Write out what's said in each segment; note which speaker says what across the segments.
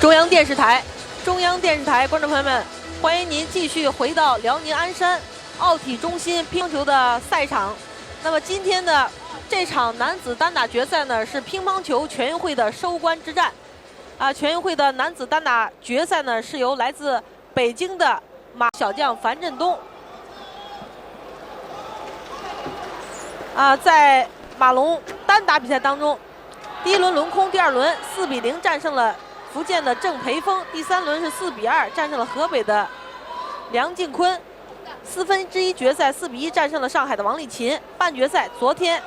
Speaker 1: 中央电视台观众朋友们，欢迎您继续回到辽宁鞍山奥体中心乒乓球的赛场。那么今天的这场男子单打决赛呢，是乒乓球全运会的收官之战。全运会的男子单打决赛呢，是由来自北京的小将樊振东，在马龙单打比赛当中，第一轮轮空，第二轮4比0战胜了福建的郑培峰，第3轮是4比2战胜了河北的梁靖昆，1/4决赛4比1战胜了上海的王励勤，半决赛昨天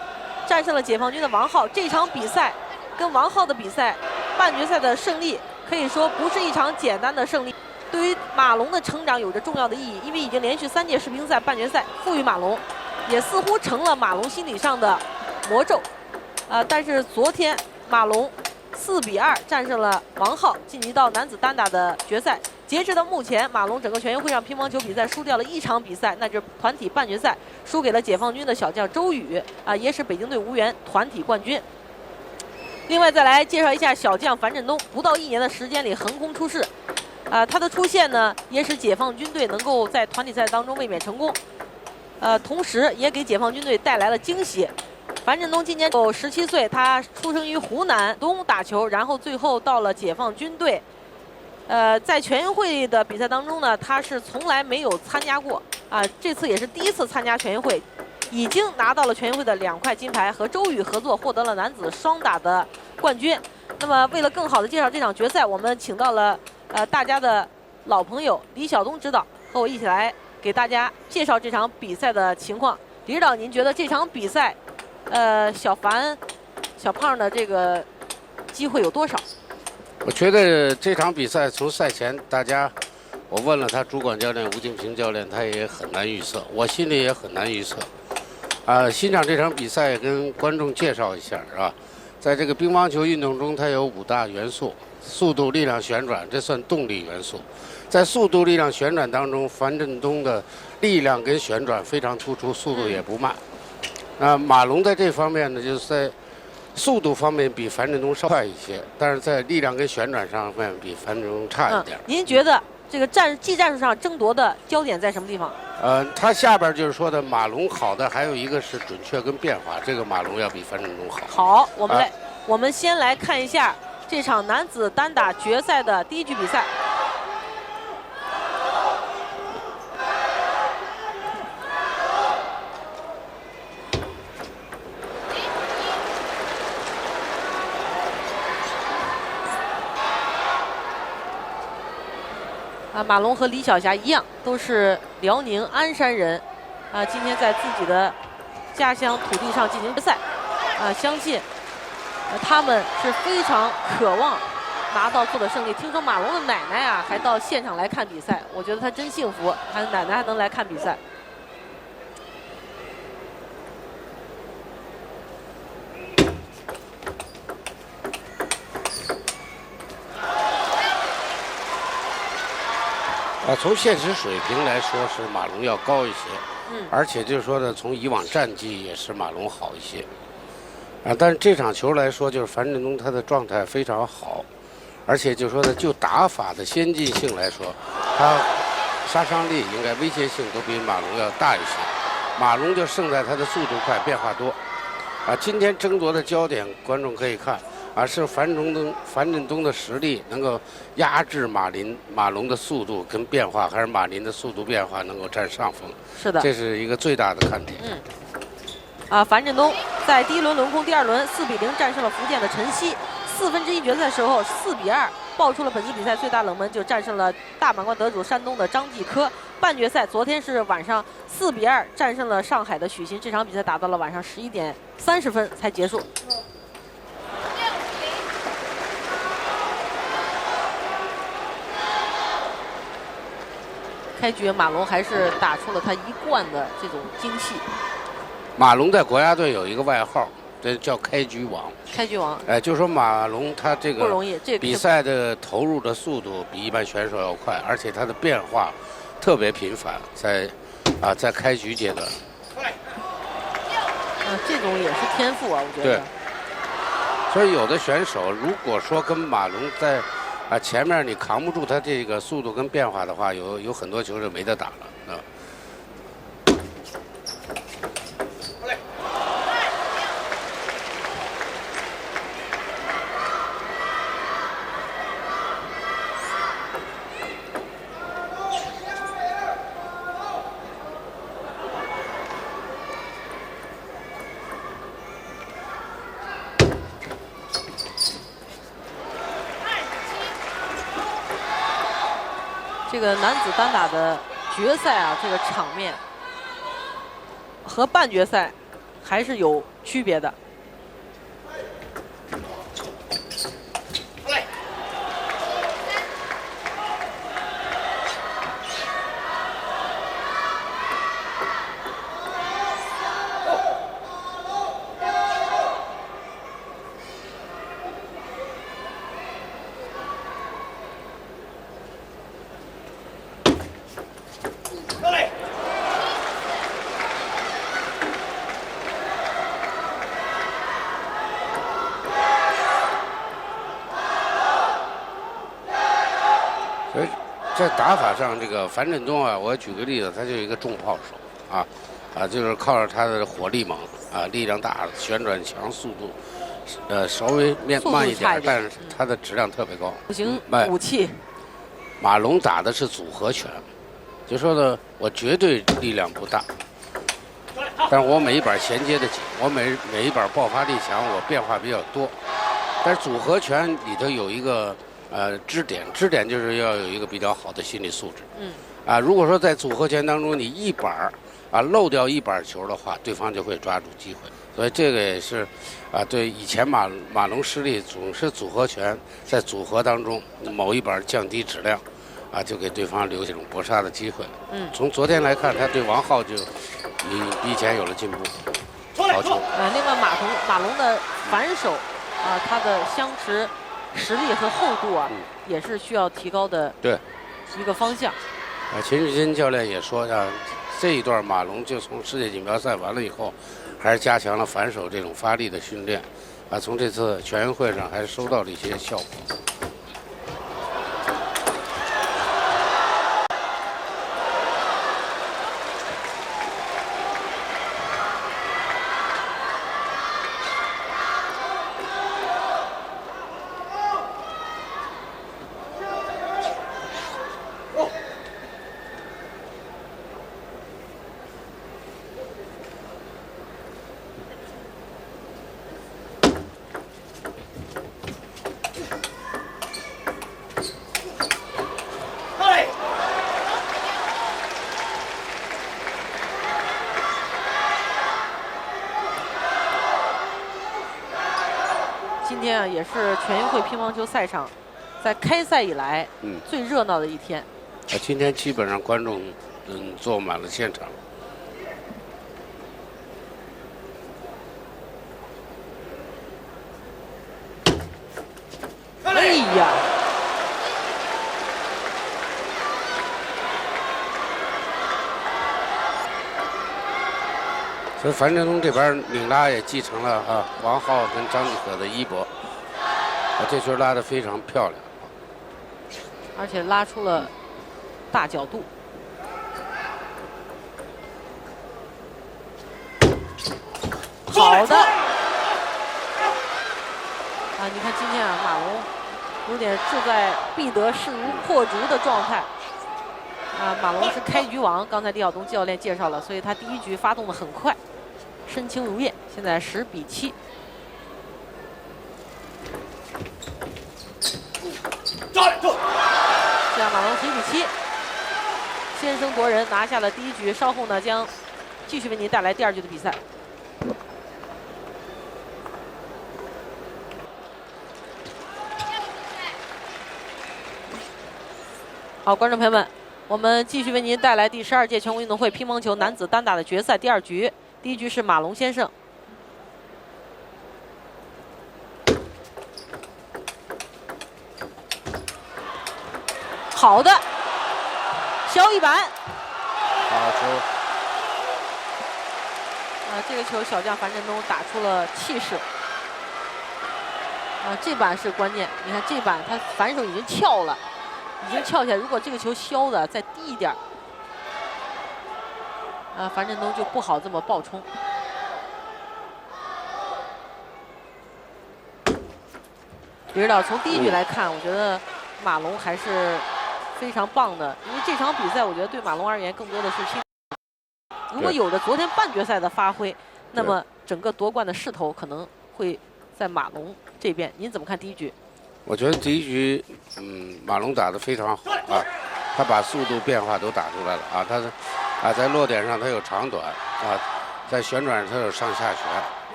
Speaker 1: 战胜了解放军的王浩。这场比赛跟王浩的比赛，半决赛的胜利可以说不是一场简单的胜利，对于马龙的成长有着重要的意义，因为已经连续3届世乒赛半决赛负于马龙，也似乎成了马龙心理上的魔咒。但是昨天马龙4比2战胜了王浩，晋级到男子单打的决赛。截止到目前，马龙整个全运会上乒乓球比赛输掉了1场比赛，那就是团体半决赛，输给了解放军的小将周宇，也使北京队无缘团体冠军。另外再来介绍一下小将樊振东，不到1年的时间里横空出世，他的出现呢，也使解放军队能够在团体赛当中卫冕成功，同时也给解放军队带来了惊喜。樊振东今年有17岁，他出生于湖南东打球，然后最后到了解放军队。在全运会的比赛当中呢，他是从来没有参加过，这次也是第1次参加全运会，已经拿到了全运会的2块金牌，和周宇合作获得了男子双打的冠军。那么为了更好的介绍这场决赛，我们请到了大家的老朋友李晓东指导，和我一起来给大家介绍这场比赛的情况。李指导，您觉得这场比赛小胖的这个机会有多少？
Speaker 2: 我觉得这场比赛从赛前我问了他主管教练吴敬平教练，他也很难预测，我心里也很难预测。欣赏这场比赛跟观众介绍一下，是吧？在这个乒乓球运动中，它有5大元素：速度、力量、旋转，这算动力元素。在速度、力量、旋转当中，樊振东的力量跟旋转非常突出，速度也不慢。马龙在这方面呢，就是在速度方面比樊振东稍快一些，但是在力量跟旋转上面比樊振东差一点。
Speaker 1: 您觉得这个技战术上争夺的焦点在什么地方？
Speaker 2: 他下边就是说的马龙好的还有一个是准确跟变化，这个马龙要比樊振东好。
Speaker 1: 好，我们先来看一下这场男子单打决赛的第1局比赛。马龙和李晓霞一样，都是辽宁鞍山人，今天在自己的家乡土地上进行比赛，相信他们是非常渴望拿到做的胜利。听说马龙的奶奶还到现场来看比赛，我觉得他真幸福，他的奶奶还能来看比赛。
Speaker 2: 从现实水平来说是马龙要高一些，而且就是说呢，从以往战绩也是马龙好一些，但是这场球来说，就是樊振东他的状态非常好，而且就是说呢，就打法的先进性来说，他杀伤力应该威胁性都比马龙要大一些。马龙就胜在他的速度快，变化多。今天争夺的焦点，观众可以看。是樊振东的实力能够压制马龙的速度跟变化，还是马林的速度变化能够占上风？
Speaker 1: 是的，
Speaker 2: 这是一个最大的看点。
Speaker 1: 樊振东在第1轮轮空，第2轮4比0战胜了福建的陈曦，1/4决赛时候4比2爆出了本次比赛最大冷门，就战胜了大满贯得主山东的张继科。半决赛昨天是晚上4比2战胜了上海的许昕，这场比赛打到了晚上11点30分才结束。开局马龙还是打出了他一贯的这种精气。
Speaker 2: 马龙在国家队有一个外号，这叫开局王。
Speaker 1: 开局王。
Speaker 2: 就是说马龙他这个
Speaker 1: 不容易，
Speaker 2: 比赛的投入的速度比一般选手要快，而且他的变化特别频繁，在开局阶段。
Speaker 1: 这种也是天赋啊，我觉得。
Speaker 2: 对。所以有的选手如果说跟马龙在啊，前面你扛不住他这个速度跟变化的话，有很多球是没得打了啊。
Speaker 1: 这个男子单打的决赛啊，这个场面和半决赛还是有区别的。
Speaker 2: 所以在打法上，这个樊振东啊，我举个例子，他就一个重炮手啊，就是靠着他的火力猛啊，力量大，旋转强，速度稍微慢一点，但是他的质量特别高。
Speaker 1: 不行，武器。
Speaker 2: 马龙打的是组合拳，就说呢，我绝对力量不大，但是我每一板衔接的紧，我每一板爆发力强，我变化比较多。但是组合拳里头有一个支点就是要有一个比较好的心理素质。如果说在组合拳当中你一板漏掉一板球的话，对方就会抓住机会。所以这个也是对以前马龙失利总是组合拳在组合当中某一板降低质量，就给对方留下这种搏杀的机会。从昨天来看，他对王浩就比以前有了进步。好球。
Speaker 1: 另外马龙的反手他的相持实力和厚度也是需要提高的一个方向。
Speaker 2: 秦志新教练也说这一段马龙就从世界锦标赛完了以后，还是加强了反手这种发力的训练，从这次全运会上还是收到了一些效果。
Speaker 1: 今天也是全运会乒乓球赛场在开赛以来最热闹的一天。
Speaker 2: 今天基本上观众坐满了现场。
Speaker 1: 哎呀！
Speaker 2: 所以樊振东这边拧拉也继承了王浩跟张继科的衣钵，这球拉得非常漂亮，
Speaker 1: 而且拉出了大角度。好的。你看今天马龙有点志在必得势如破竹的状态。马龙是开局王，刚才李晓东教练介绍了，所以他第一局发动的很快，身轻如燕。现在10比7。这样马龙10比7，先声夺人，拿下了第一局。稍后呢，将继续为您带来第二局的比赛。好，观众朋友们。我们继续为您带来第12届全国运动会乒乓球男子单打的决赛第二局。第一局是马龙先胜。好的，小一板。
Speaker 2: 好球。
Speaker 1: 这个球小将樊振东打出了气势。啊，这板是关键。你看这板，他反手已经翘了，已经翘起来。如果这个球削的再低一点，啊，樊振东就不好这么爆冲。李指导从第一局来看，我觉得马龙还是非常棒的，因为这场比赛我觉得对马龙而言更多的是轻。如果有着昨天半决赛的发挥，那么整个夺冠的势头可能会在马龙这边。您怎么看第一局？
Speaker 2: 我觉得第一局，马龙打得非常好啊，他把速度变化都打出来了啊，他在落点上他有长短啊，在旋转上他有上下旋，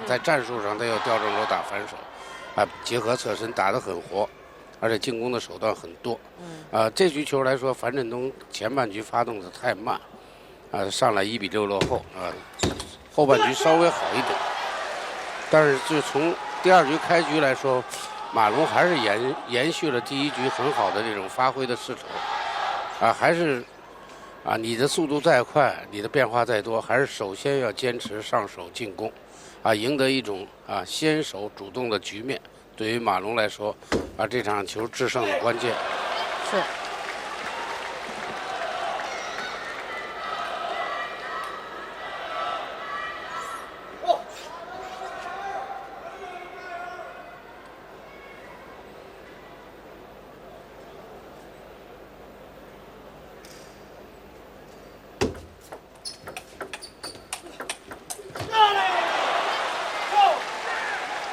Speaker 2: 在战术上他有吊正手打反手，啊，结合侧身打得很活，而且进攻的手段很多。这局球来说，樊振东前半局发动的太慢，啊，上来1比6落后啊，后半局稍微好一点，但是就从第二局开局来说，马龙还是延续了第一局很好的这种发挥的势头，啊，还是啊，你的速度再快，你的变化再多，还是首先要坚持上手进攻，啊，赢得一种啊先手主动的局面。对于马龙来说，啊，这场球制胜的关键
Speaker 1: 是。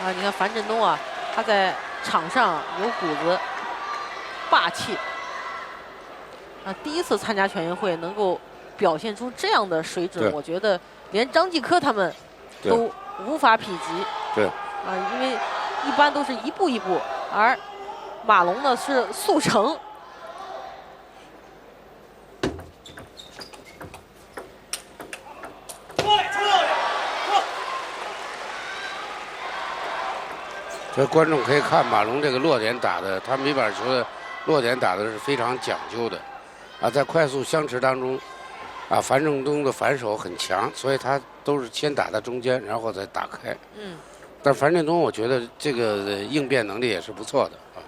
Speaker 1: 啊，你看樊振东啊，他在场上有股子霸气啊！第一次参加全运会能够表现出这样的水准，我觉得连张继科他们都无法匹及。
Speaker 2: 对。
Speaker 1: 啊，因为一般都是一步一步，而马龙呢是速成。
Speaker 2: 所以观众可以看马龙这个落点打的，他每板球的落点打的是非常讲究的，啊，在快速相持当中，啊，樊振东的反手很强，所以他都是先打在中间，然后再打开。但樊振东我觉得这个应变能力也是不错的啊。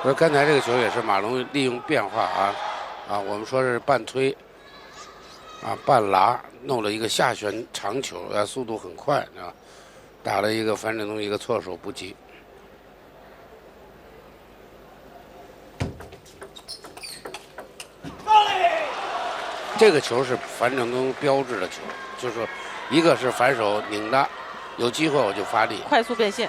Speaker 2: 所以刚才这个球也是马龙利用变化啊，我们说是半推，啊，半拉，弄了一个下旋长球，速度很快啊，打了一个樊振东一个措手不及。这个球是樊振东标志的球，就是说，一个是反手拧拉，有机会我就发力，
Speaker 1: 快速变现，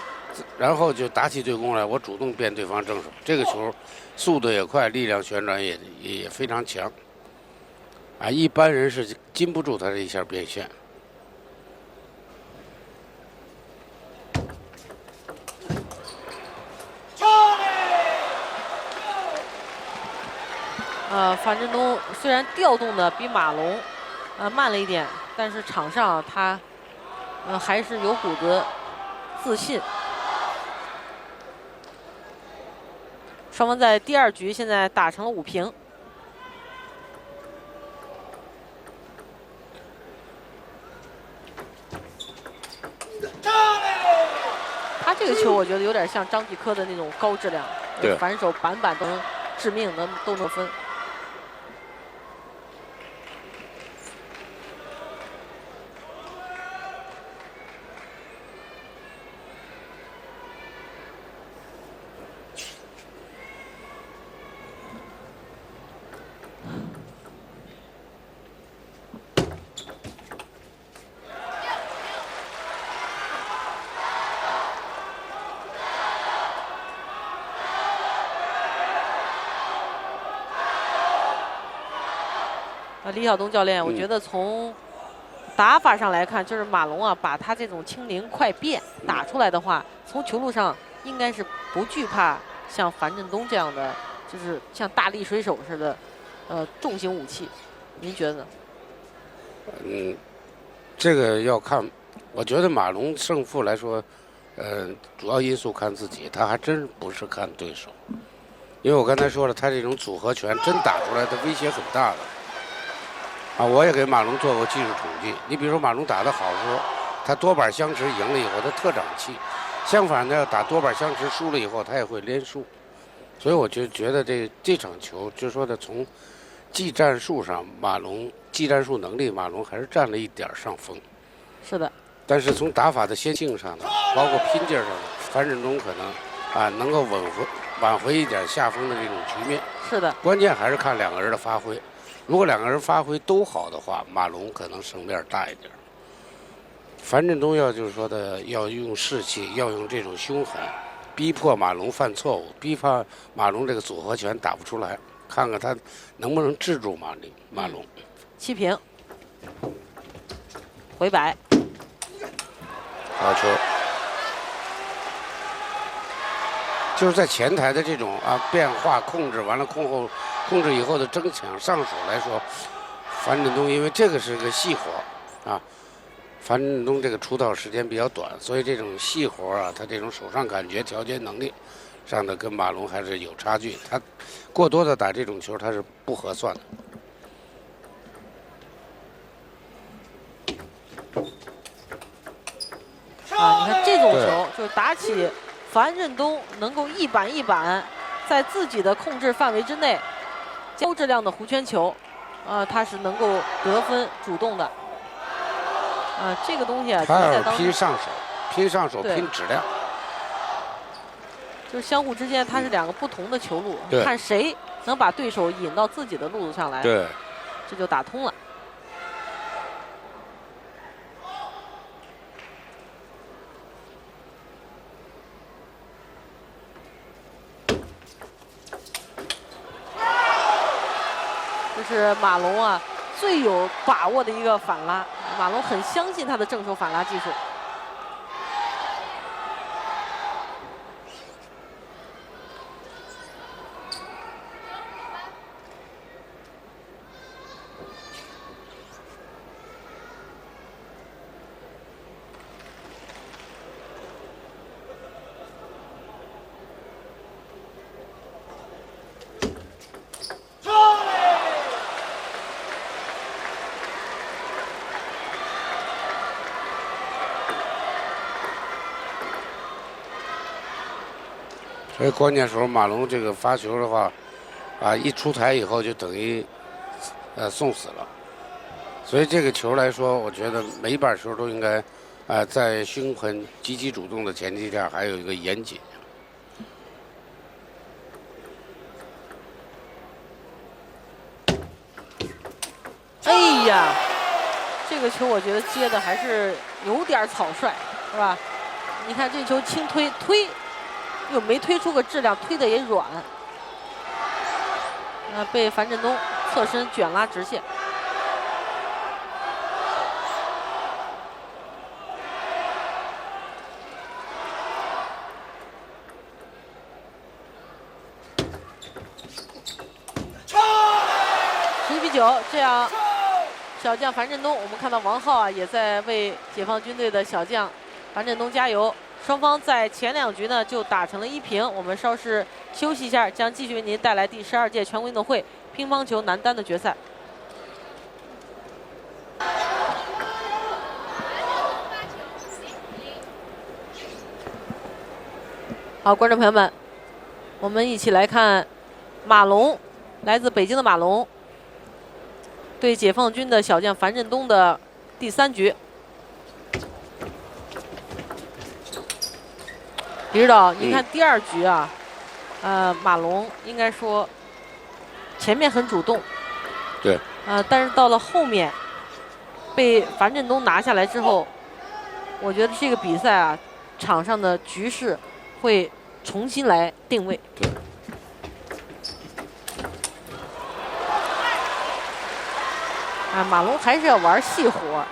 Speaker 2: 然后就打起对攻来，我主动变对方正手。这个球速度也快，力量旋转也非常强，啊，一般人是禁不住他这一下变现。
Speaker 1: 樊振东虽然调动的比马龙慢了一点，但是场上他还是有股子自信。双方在第二局现在打成了5平。他这个球我觉得有点像张继科的那种高质量，反手板都能致命，都能分。李晓东教练，我觉得从打法上来看，就是马龙啊，把他这种轻灵快变打出来的话，从球路上应该是不惧怕像樊振东这样的，就是像大力水手似的，重型武器。您觉得呢？
Speaker 2: 这个要看，我觉得马龙胜负来说，主要因素看自己，他还真不是看对手，因为我刚才说了，他这种组合拳真打出来的威胁很大的。我也给马龙做过技术统计。你比如说马龙打得好的时候，他多板相持赢了以后，他特长气；相反呢，打多板相持输了以后，他也会连输。所以我就觉得这场球，就说的从技战术上，马龙技战术能力，马龙还是占了一点上风。
Speaker 1: 是的。
Speaker 2: 但是从打法的先进上呢，包括拼劲上，樊振东可能能够挽回一点下风的这种局面。
Speaker 1: 是的。
Speaker 2: 关键还是看两个人的发挥。如果两个人发挥都好的话，马龙可能胜面大一点。樊振东就是说的要用士气，要用这种凶狠，逼迫马龙犯错误，逼迫马龙这个组合拳打不出来，看看他能不能制住马龙。
Speaker 1: 7平，回摆。
Speaker 2: 好球。就是在前台的这种变化控制，完了控制以后的争抢上手来说，樊振东因为这个是个细活樊振东这个出道时间比较短，所以这种细活他这种手上感觉、调节能力上的跟马龙还是有差距。他过多的打这种球，他是不合算的。
Speaker 1: 你看这种球就是打起樊振东能够一板一板，在自己的控制范围之内，高质量的弧圈球，他是能够得分主动的。这个东西
Speaker 2: 他要拼上手，拼质量，
Speaker 1: 就是相互之间它是两个不同的球路，看谁能把对手引到自己的路子上来，
Speaker 2: 对，
Speaker 1: 这就打通了。这是马龙最有把握的一个反拉，马龙很相信他的正手反拉技术。
Speaker 2: 所以关键时候马龙这个发球的话，一出台以后就等于送死了。所以这个球来说，我觉得每一板球都应该在凶狠、积极主动的前提下，还有一个严谨。
Speaker 1: 哎呀，这个球我觉得接的还是有点草率，是吧？你看这球轻推又没推出个质量，推的也软，被樊振东侧身卷拉直线。11比9，这样小将樊振东，我们看到王浩也在为解放军队的小将樊振东加油。双方在前2局呢就打成了1平，我们稍事休息一下，将继续为您带来第12届全国运动会乒乓球男单的决赛。好，观众朋友们，我们一起来看马龙，来自北京的马龙对解放军的小将樊振东的第3局。李指导，您看第2局马龙应该说前面很主动，
Speaker 2: 对，
Speaker 1: 但是到了后面被樊振东拿下来之后，我觉得这个比赛场上的局势会重新来定位。
Speaker 2: 对。
Speaker 1: 马龙还是要玩细活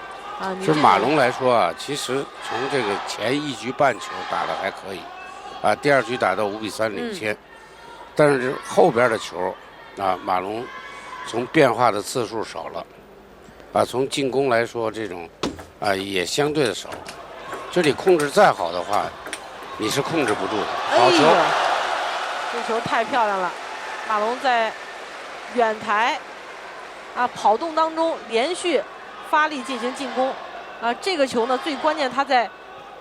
Speaker 2: 就马龙来说其实从这个前1局半球打得还可以，第2局打到5比3领先，但是后边的球马龙从变化的次数少了，从进攻来说这种也相对的少。就你控制再好的话，你是控制不住的。好球，
Speaker 1: 这球太漂亮了，马龙在远台跑动当中连续发力进行进攻。这个球呢最关键，他在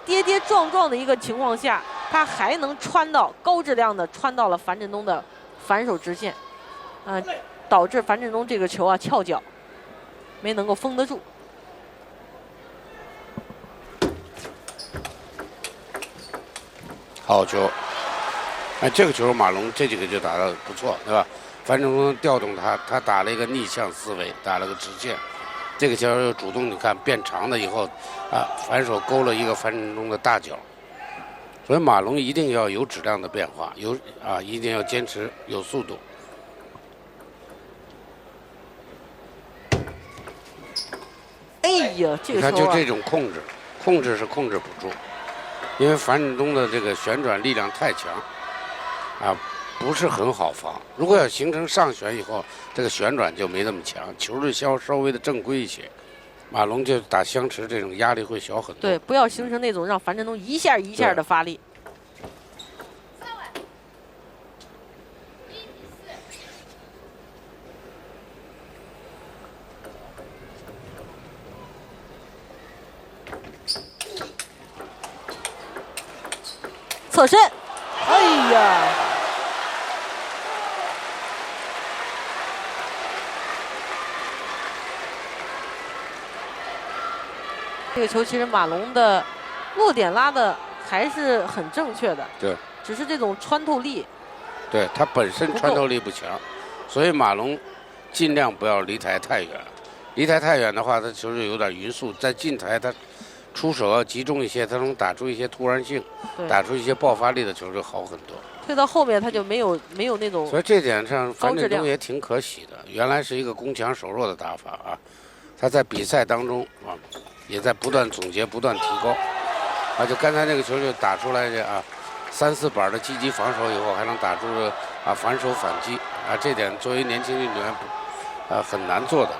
Speaker 1: 跌跌撞撞的一个情况下，他还能穿到高质量的穿到了樊振东的反手直线，导致樊振东这个球翘脚，没能够封得住。
Speaker 2: 好球！这个球马龙这几个就打得不错，对吧？樊振东调动他打了一个逆向思维，打了个直线。这个球又主动，你看变长了以后，反手勾了一个樊振东的大脚。所以马龙一定要有质量的变化，一定要坚持有速度。
Speaker 1: 哎呀，这个球
Speaker 2: 你看就这种控制是控制不住，因为樊振东的这个旋转力量太强，不是很好防。如果要形成上旋以后，这个旋转就没那么强，球就稍微的正规一些。马龙就打相持这种压力会小很多。
Speaker 1: 对，不要形成那种让樊振东一下一下的发力。侧身，哎呀！这个球其实马龙的落点拉的还是很正确的，
Speaker 2: 对，
Speaker 1: 只是这种穿透力，
Speaker 2: 对他本身穿透力不强，所以马龙尽量不要离台太远，离台太远的话，他球就有点匀速，在近台他出手要集中一些，他能打出一些突然性，打出一些爆发力的球就好很多。
Speaker 1: 推到后面他就没有那种，
Speaker 2: 所以这点上樊振东也挺可喜的，原来是一个攻强守弱的打法他在比赛当中也在不断总结、不断提高。就刚才那个球就打出来的3、4板的积极防守以后，还能打出反手反击这点作为年轻运动员很难做的。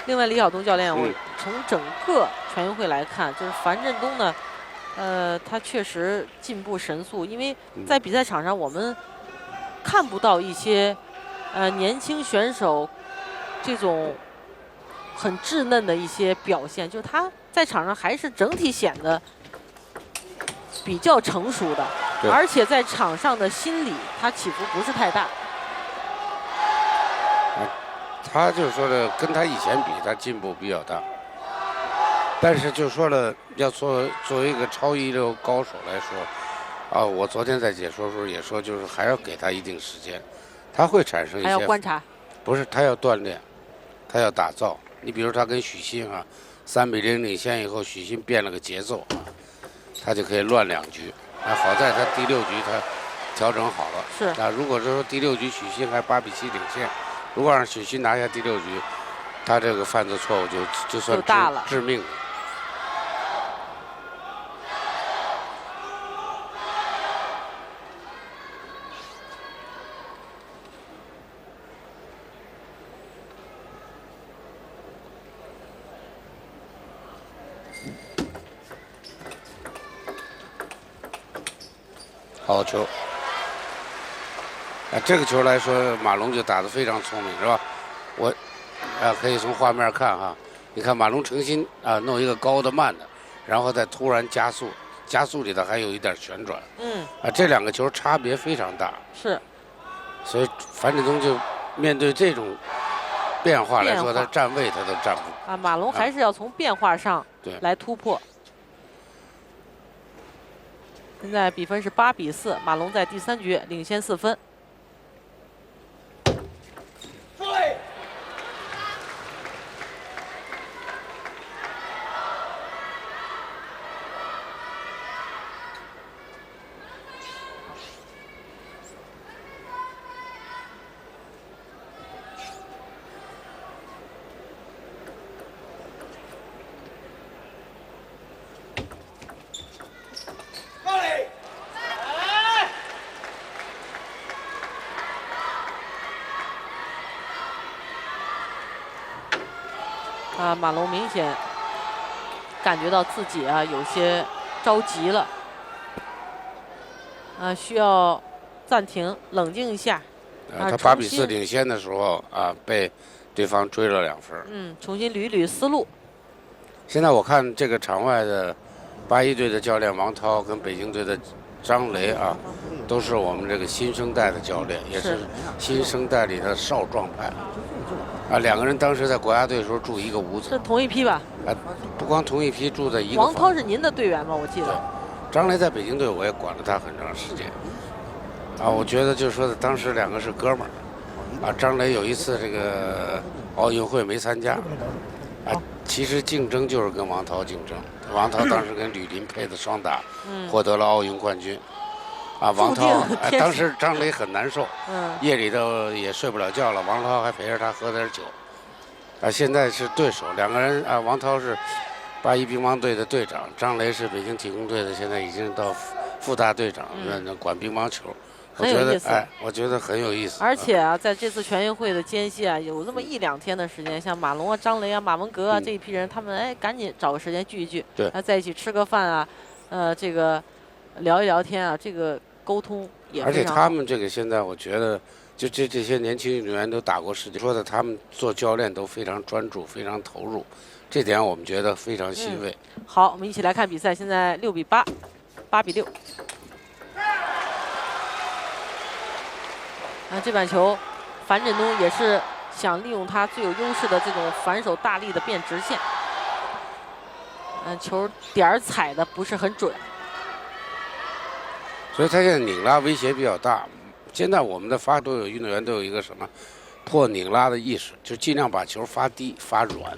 Speaker 1: 另外，李晓东教练，我从整个全运会来看，就是樊振东呢，他确实进步神速，因为在比赛场上我们看不到一些年轻选手这种很稚嫩的一些表现，就是他在场上还是整体显得比较成熟的，而且在场上的心理他起伏不是太大。
Speaker 2: 他就说了，跟他以前比，他进步比较大。但是就说了，要作为一个超一流高手来说，我昨天在解说的时候也说，就是还要给他一定时间，他会产生一些。
Speaker 1: 还要观察。不
Speaker 2: 是，他要锻炼，他要打造。你比如他跟许昕3-0领先以后，许昕变了个节奏他就可以乱2局。好在他第6局他调整好了。
Speaker 1: 是。
Speaker 2: 如果说第6局许昕还8-7领先。如果让许昕拿下第6局，他这个犯的错误就算
Speaker 1: 大了，
Speaker 2: 致命了。好球！这个球来说，马龙就打得非常聪明，是吧？我可以从画面看你看马龙诚心弄一个高的慢的，然后再突然加速，加速里头还有一点旋转。这2个球差别非常大。
Speaker 1: 是。
Speaker 2: 所以樊振东就面对这种变化来说，他站位他都站不。
Speaker 1: 马龙还是要从变化上来突破。现在比分是8-4，马龙在第3局领先4分。马龙明显感觉到自己啊有些着急了，需要暂停，冷静一下。
Speaker 2: 他8比4领先的时候啊，被对方追了2分。
Speaker 1: 重新捋一捋思路。
Speaker 2: 现在我看这个场外的81队的教练王涛跟北京队的张雷啊，都是我们这个新生代的教练，也是新生代里的少壮派。2个人当时在国家队的时候住一个屋子。
Speaker 1: 是同一批吧？
Speaker 2: 不光同一批，住在一个。
Speaker 1: 王涛是您的队员吗？我记得。
Speaker 2: 张雷在北京队我也管了他很长时间。我觉得就是说的，当时2个是哥们儿。张雷有一次这个奥运会没参加。其实竞争就是跟王涛竞争。王涛当时跟吕林配的双打，获得了奥运冠军。王涛当时张雷很难受，夜里都也睡不了觉了。王涛还陪着他喝点酒。现在是对手，2个人王涛是81乒乓队的队长，张雷是北京体工队的，现在已经到副大队长，管乒乓球。
Speaker 1: 很有意思，
Speaker 2: 我觉得很有意思。
Speaker 1: 而且在这次全运会的间隙有那么1、2天的时间，像马龙张雷马文革这一批人，他们赶紧找个时间聚一聚，
Speaker 2: 对，
Speaker 1: 在一起吃个饭这个聊一聊天这个沟通也非常好。
Speaker 2: 而且他们这个现在我觉得，就这些年轻运动员都打过世界，说的他们做教练都非常专注，非常投入，这点我们觉得非常欣慰。
Speaker 1: 好，我们一起来看比赛，现在6比8，8比6。这板球，樊振东也是想利用他最有优势的这种反手大力的变直线。球点踩的不是很准，
Speaker 2: 所以他现在拧拉威胁比较大。现在我们的运动员都有一个什么破拧拉的意识，就尽量把球发低发软。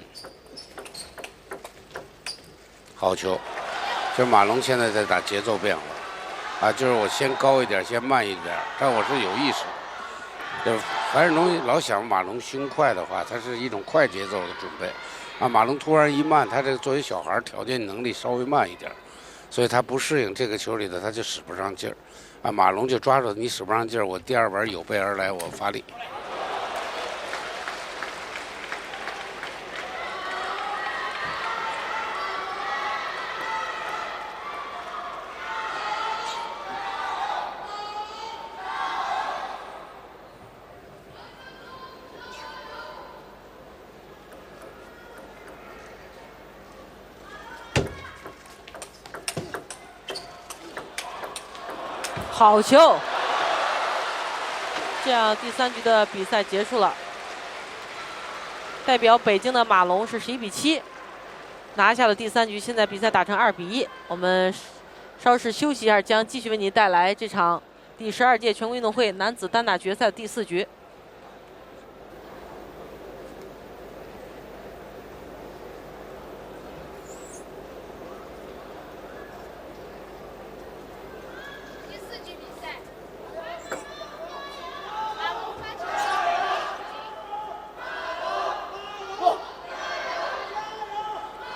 Speaker 2: 好球，就是马龙现在在打节奏变化，就是我先高一点，先慢一点，但我是有意识。就是樊振东老想马龙胸快的话，他是一种快节奏的准备。马龙突然一慢，他这个作为小孩条件能力稍微慢一点，所以他不适应这个球里的，他就使不上劲儿。马龙就抓住你使不上劲儿，我第2板有备而来，我发力。
Speaker 1: 好球！这样第3局的比赛结束了。代表北京的马龙是11比7，拿下了第3局。现在比赛打成2比1。我们稍事休息一下，将继续为您带来这场第12届全国运动会男子单打决赛的第4局。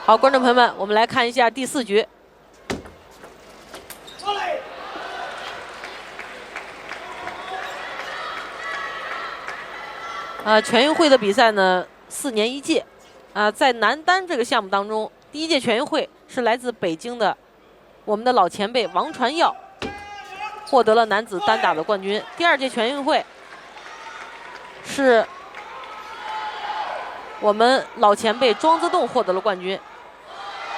Speaker 1: 好，观众朋友们，我们来看一下第4局。全运会的比赛呢，4年1届。在男单这个项目当中，第1届全运会是来自北京的我们的老前辈王传耀获得了男子单打的冠军。第2届全运会是我们老前辈庄则栋获得了冠军。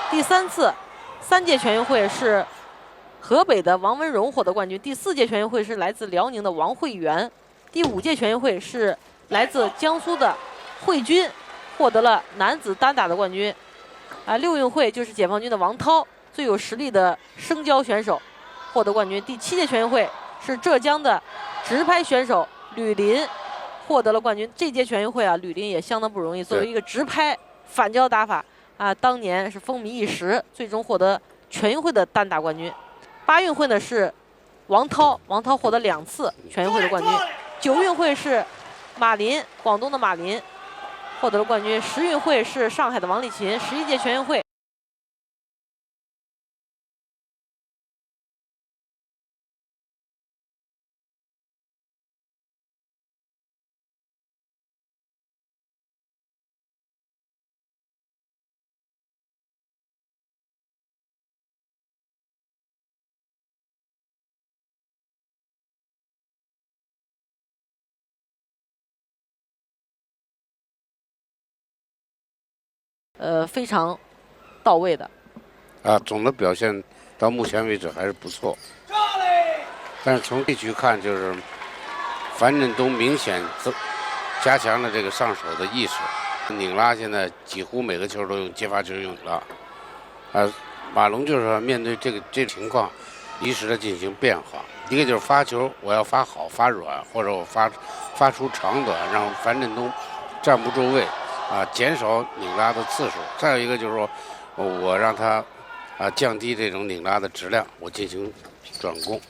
Speaker 1: 第3届全运会是河北的王文荣获得冠军。第4届全运会是来自辽宁的王慧媛。第5届全运会是来自江苏的慧君获得了男子单打的冠军。6运会就是解放军的王涛，最有实力的生交选手获得冠军。第7届全运会是浙江的直拍选手吕林获得了冠军。这届全运会吕林也相当不容易，作为一个直拍反交打法。当年是风靡一时，最终获得全运会的单打冠军。8运会呢是王涛获得2次全运会的冠军。9运会是马林，广东的马林获得了冠军。10运会是上海的王励勤。11届全运会非常到位的。
Speaker 2: 总的表现到目前为止还是不错。但是从这局看，就是樊振东明显加强了这个上手的意识。拧拉现在几乎每个球都用接发球用拧拉。马龙就是说面对这情况，及时的进行变化。一个就是发球，我要发好发软，或者我发出长短，让樊振东站不住位，减少拧拉的次数。再有一个就是说，我让他降低这种拧拉的质量，我进行转攻。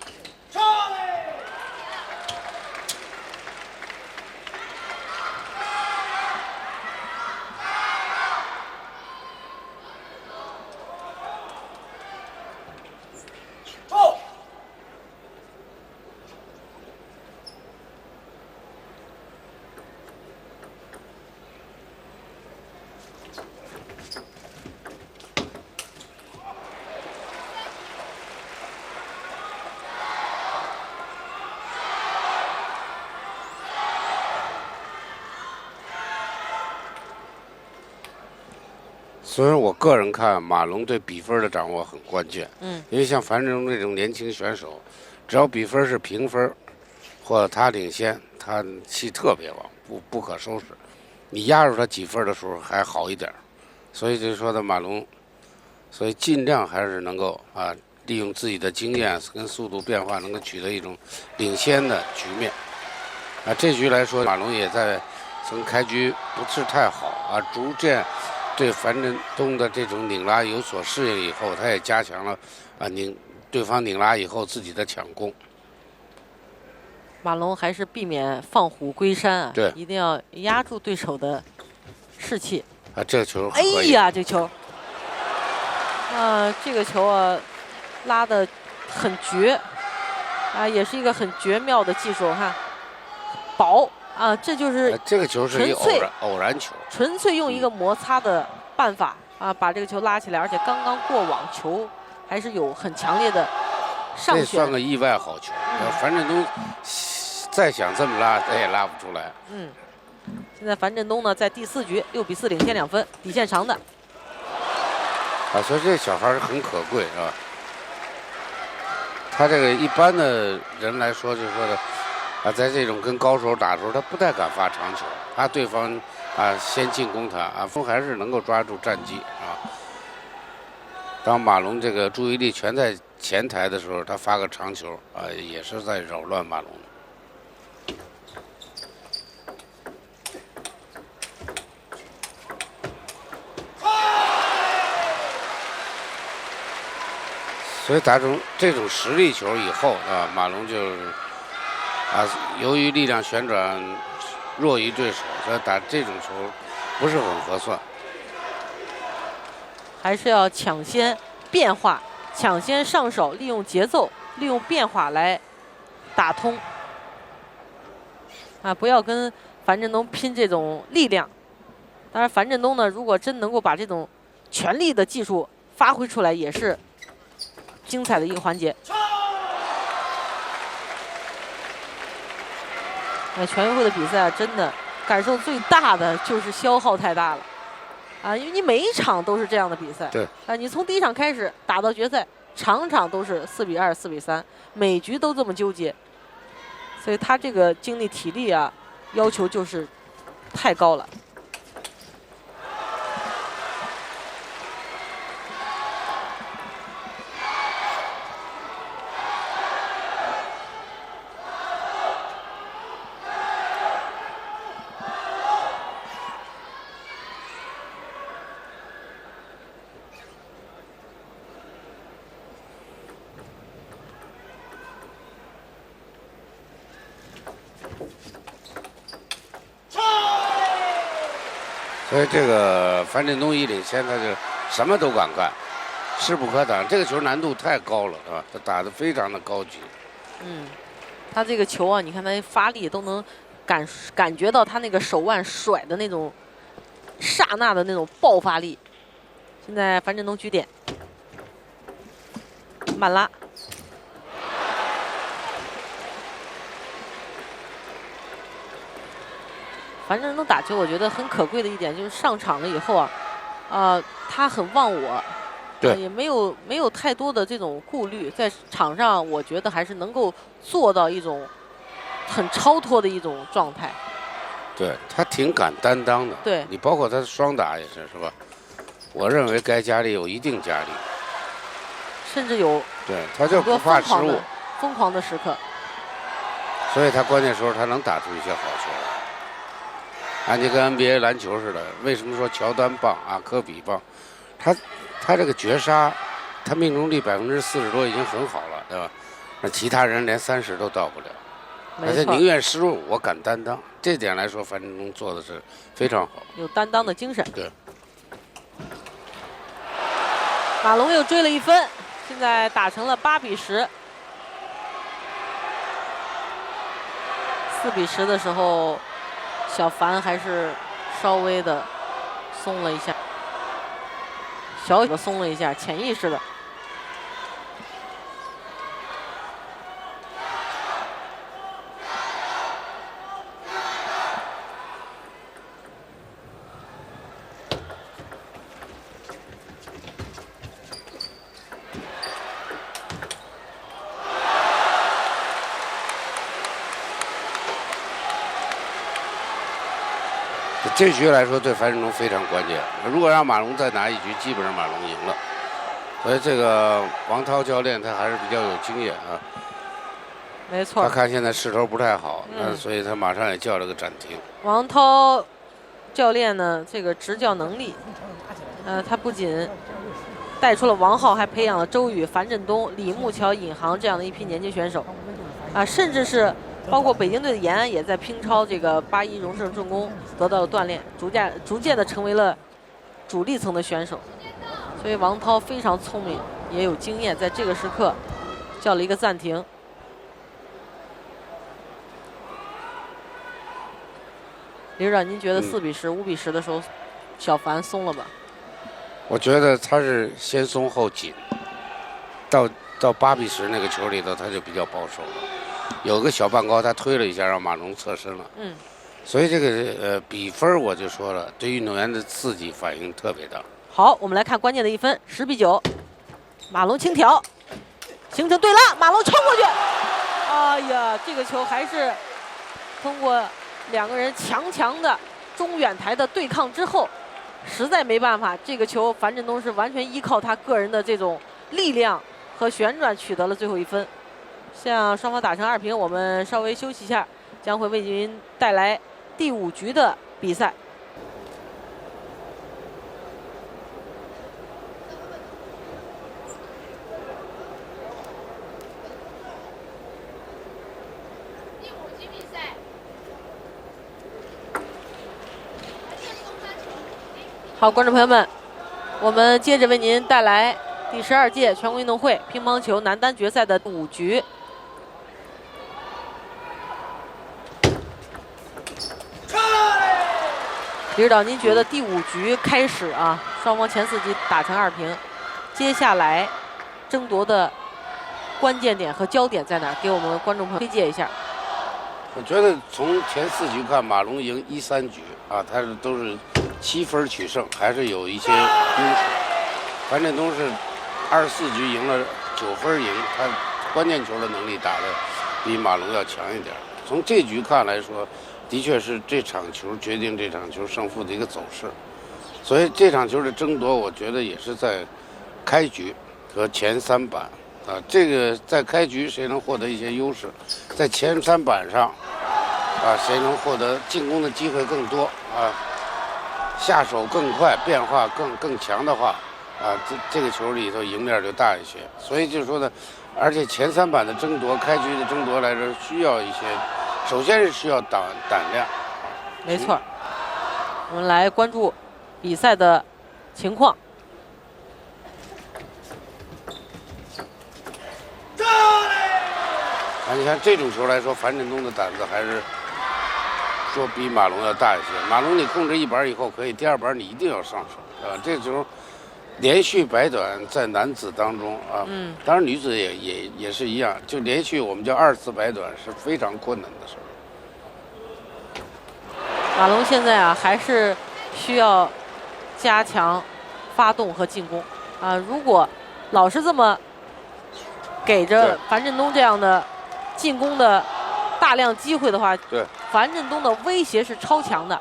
Speaker 2: 所以我个人看，马龙对比分的掌握很关键。因为像樊振东这种年轻选手，只要比分是平分，或者他领先，他气特别旺，不可收拾。你压住他几分的时候还好一点，所以就说的马龙，所以尽量还是能够利用自己的经验跟速度变化，能够取得一种领先的局面。这局来说，马龙也在从开局不是太好逐渐对樊振东的这种拧拉有所适应以后，他也加强了对方拧拉以后自己的抢攻。
Speaker 1: 马龙还是避免放虎归山
Speaker 2: 对，
Speaker 1: 一定要压住对手的士气。
Speaker 2: 这个球，
Speaker 1: 哎呀，这球，这个球拉得很绝，也是一个很绝妙的技术哈，薄。这就是
Speaker 2: 这个球是一个偶然球，
Speaker 1: 纯粹用一个摩擦的办法把这个球拉起来，而且刚刚过网，球还是有很强烈的上旋。
Speaker 2: 这算个意外好球。樊振东再想这么拉，他也拉不出来。
Speaker 1: 现在樊振东呢，在第4局6比4领先2分，底线长的。
Speaker 2: 所以这小孩很可贵，是吧？他这个一般的人来说，就是说的。在这种跟高手打的时候，他不太敢发长球，怕对方先进攻他还是能够抓住战机当马龙这个注意力全在前台的时候，他发个长球也是在扰乱马龙。所以打这种实力球以后马龙就。由于力量旋转弱于对手，所以打这种球不是很合算。
Speaker 1: 还是要抢先变化，抢先上手，利用节奏，利用变化来打通。不要跟樊振东拼这种力量。当然，樊振东呢，如果真能够把这种全力的技术发挥出来，也是精彩的一个环节。全运会的比赛真的感受最大的就是消耗太大了因为你每一场都是这样的比赛。
Speaker 2: 对。
Speaker 1: 你从第1场开始打到决赛，场场都是4比2、4比3，每局都这么纠结，所以他这个精力体力要求就是太高了。
Speaker 2: 所以这个樊振东一领先，他就什么都敢干，势不可挡。这个球难度太高了，是吧？他打得非常的高级。
Speaker 1: 他这个球你看他发力都能感觉到他那个手腕甩的那种刹那的那种爆发力。现在樊振东举点，慢拉。樊振东打球，我觉得很可贵的一点就是上场了以后他很忘我，
Speaker 2: 对，
Speaker 1: 也没有太多的这种顾虑，在场上我觉得还是能够做到一种很超脱的一种状态。
Speaker 2: 对他挺敢担当的。
Speaker 1: 对，
Speaker 2: 你包括他双打也是吧？我认为该加力有一定加力，
Speaker 1: 甚至有
Speaker 2: 对他就不怕失误，
Speaker 1: 疯狂的时刻。
Speaker 2: 所以他关键时候他能打出一些好球来。你跟 NBA 篮球似的，为什么说乔丹棒啊，科比棒？他这个绝杀，他命中率40%多已经很好了，对吧？那其他人连30都到不了，而且宁愿失误，我敢担当。这点来说，樊振东做的是非常好，
Speaker 1: 有担当的精神。
Speaker 2: 对。
Speaker 1: 马龙又追了1分，现在打成了8比10。4比10的时候，小樊还是稍微的松了一下，小的松了一下，潜意识的。
Speaker 2: 这局来说，对樊振东非常关键。如果让马龙再拿一局，基本上马龙赢了。所以这个王涛教练他还是比较有经验啊。
Speaker 1: 没错。
Speaker 2: 他看现在势头不太好，所以他马上也叫了个暂停。
Speaker 1: 王涛教练呢，这个执教能力，他不仅带出了王皓，还培养了周宇、樊振东、李木桥、尹航这样的一批年轻选手，甚至是。包括北京队的延安也在乒超这个81荣盛重工得到了锻炼，逐渐的成为了主力层的选手。所以王涛非常聪明，也有经验，在这个时刻叫了一个暂停。李指导，您觉得4比10、5比10的时候，小樊松了吧？
Speaker 2: 我觉得他是先松后紧，到8比10那个球里头，他就比较保守了。有个小半高，他推了一下，让马龙侧身了。所以这个比分我就说了，对运动员的刺激反应特别大。
Speaker 1: 好，我们来看关键的1分，10比9，马龙轻挑，形成对拉，马龙冲过去。哎呀，这个球还是通过2个人强的中远台的对抗之后，实在没办法，这个球樊振东是完全依靠他个人的这种力量和旋转取得了最后1分。像双方打成2平，我们稍微休息一下，将会为您带来第5局的比赛。
Speaker 3: 第5局比赛，
Speaker 1: 好，观众朋友们，我们接着为您带来第12届全国运动会乒乓球男单决赛的5局。李指导，您觉得第5局开始啊，双方前4局打成2平，接下来争夺的关键点和焦点在哪儿？给我们观众朋友推荐一下。
Speaker 2: 我觉得从前4局看，马龙赢1、3局啊，他都是7分取胜，还是有一些优势。樊振东是24局赢了9分赢，他关键球的能力打得比马龙要强一点。从这局看来说，的确是这场球决定这场球胜负的一个走势。所以这场球的争夺，我觉得也是在开局和前3板啊，这个在开局谁能获得一些优势，在前3板上啊，谁能获得进攻的机会更多啊，下手更快，变化更强的话。啊，这个球里头赢面就大一些，所以就是说呢，而且前3板的争夺，开局的争夺来说，需要一些，首先是需要胆量。
Speaker 1: 没错，我们来关注比赛的情况。
Speaker 2: 啊，你看这种球来说，樊振东的胆子还是说比马龙要大一些。马龙你控制1板以后可以，第2板你一定要上手啊，这球。连续摆短在男子当中啊，当然女子也是一样，就连续我们叫2次摆短是非常困难的事。
Speaker 1: 马龙现在啊还是需要加强发动和进攻啊。如果老是这么给着樊振东这样的进攻的大量机会的话，
Speaker 2: 对，
Speaker 1: 樊振东的威胁是超强的。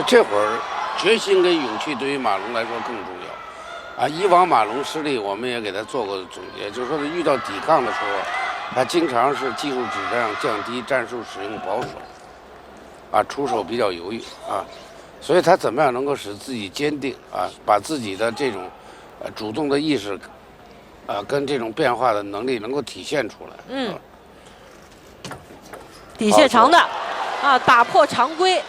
Speaker 2: 这会儿决心跟勇气对于马龙来说更重要。以往马龙失利，我们也给他做过总结，就是说遇到抵抗的时候，他经常是技术质量降低，战术使用保守，出手比较犹豫所以他怎么样能够使自己坚定把自己的这种主动的意识跟这种变化的能力能够体现出来。
Speaker 1: 底线长的打破常规。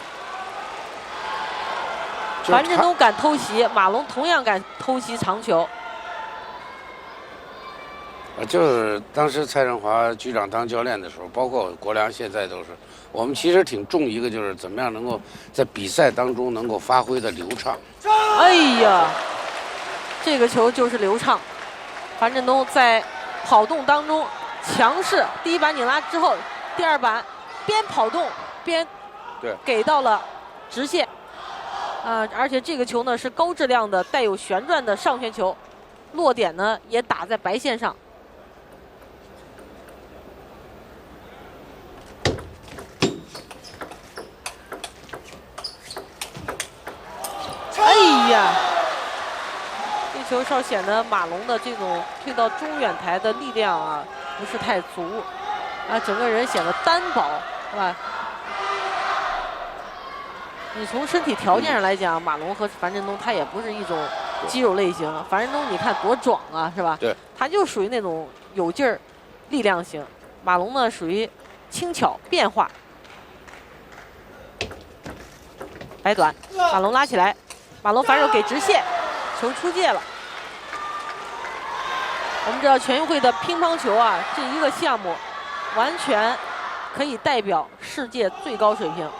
Speaker 1: 樊振东敢偷袭，马龙同样敢偷袭长球。
Speaker 2: 就是当时蔡振华局长当教练的时候，包括国梁现在都是，我们其实挺重一个，就是怎么样能够在比赛当中能够发挥的流畅。
Speaker 1: 哎呀，这个球就是流畅。樊振东在跑动当中强势，第一板拧拉之后，第二板边跑动边给到了直线。而且这个球呢是高质量的带有旋转的上旋球，落点呢也打在白线上。哎呀，这球稍显得马龙的这种推到中远台的力量不是太足，整个人显得单薄，是吧？你从身体条件上来讲，马龙和樊振东他也不是一种肌肉类型。樊振东你看多壮是吧？
Speaker 2: 对，
Speaker 1: 他就属于那种有劲儿、力量型。马龙呢属于轻巧变化。白短，马龙拉起来，马龙反手给直线，球出界了。我们知道全运会的乒乓球这一个项目，完全可以代表世界最高水平。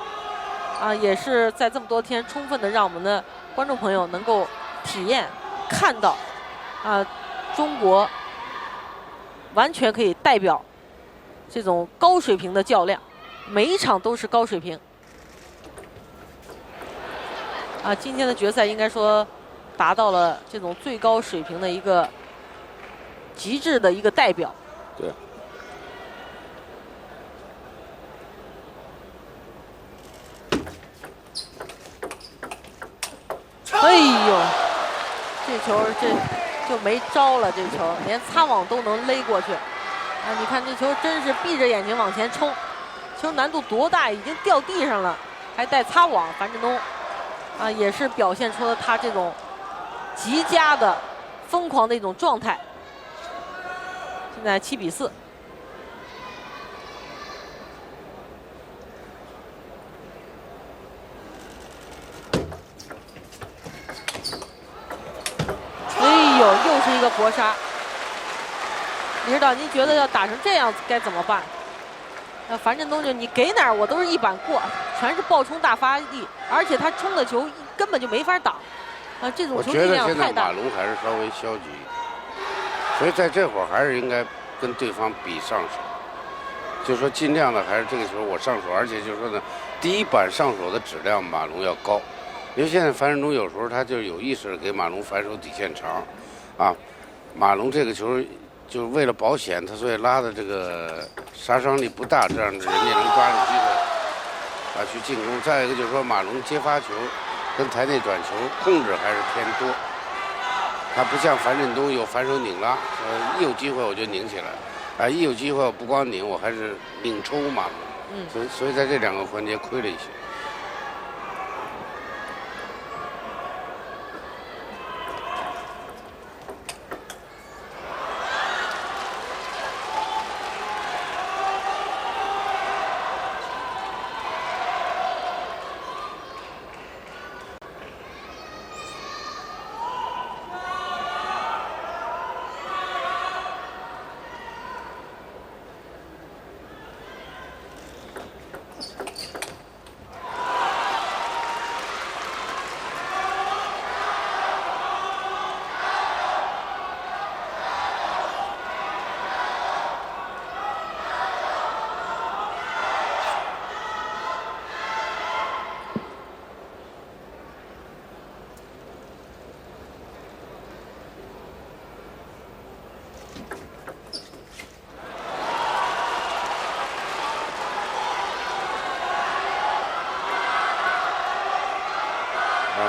Speaker 1: 也是在这么多天，充分的让我们的观众朋友能够体验、看到，中国完全可以代表这种高水平的较量，每一场都是高水平。今天的决赛应该说达到了这种最高水平的一个极致的一个代表。
Speaker 2: 对。
Speaker 1: 哎呦，这球就没招了，这球连擦网都能勒过去。你看这球真是闭着眼睛往前冲，球难度多大，已经掉地上了，还带擦网。樊振东也是表现出了他这种极佳的疯狂的一种状态。现在7比4。又是一个搏杀，李指导，您觉得要打成这样该怎么办？樊振东你给哪儿我都是一板过，全是爆冲大发力，而且他冲的球根本就没法挡，这种球力量太大。
Speaker 2: 我觉得现在马龙还是稍微消极，所以在这会儿还是应该跟对方比上手，就是说尽量的还是这个球我上手，而且就是说呢，第一板上手的质量马龙要高，因为现在樊振东有时候他就有意识给马龙反手底线长。马龙这个球就是为了保险，他所以拉的这个杀伤力不大，这样人家能抓住机会去进攻。再一个就是说，马龙接发球跟台内短球控制还是偏多，他不像樊振东有反手拧拉，一有机会我就拧起来，一有机会我不光拧，我还是拧抽马龙。所以在这两个环节亏了一些。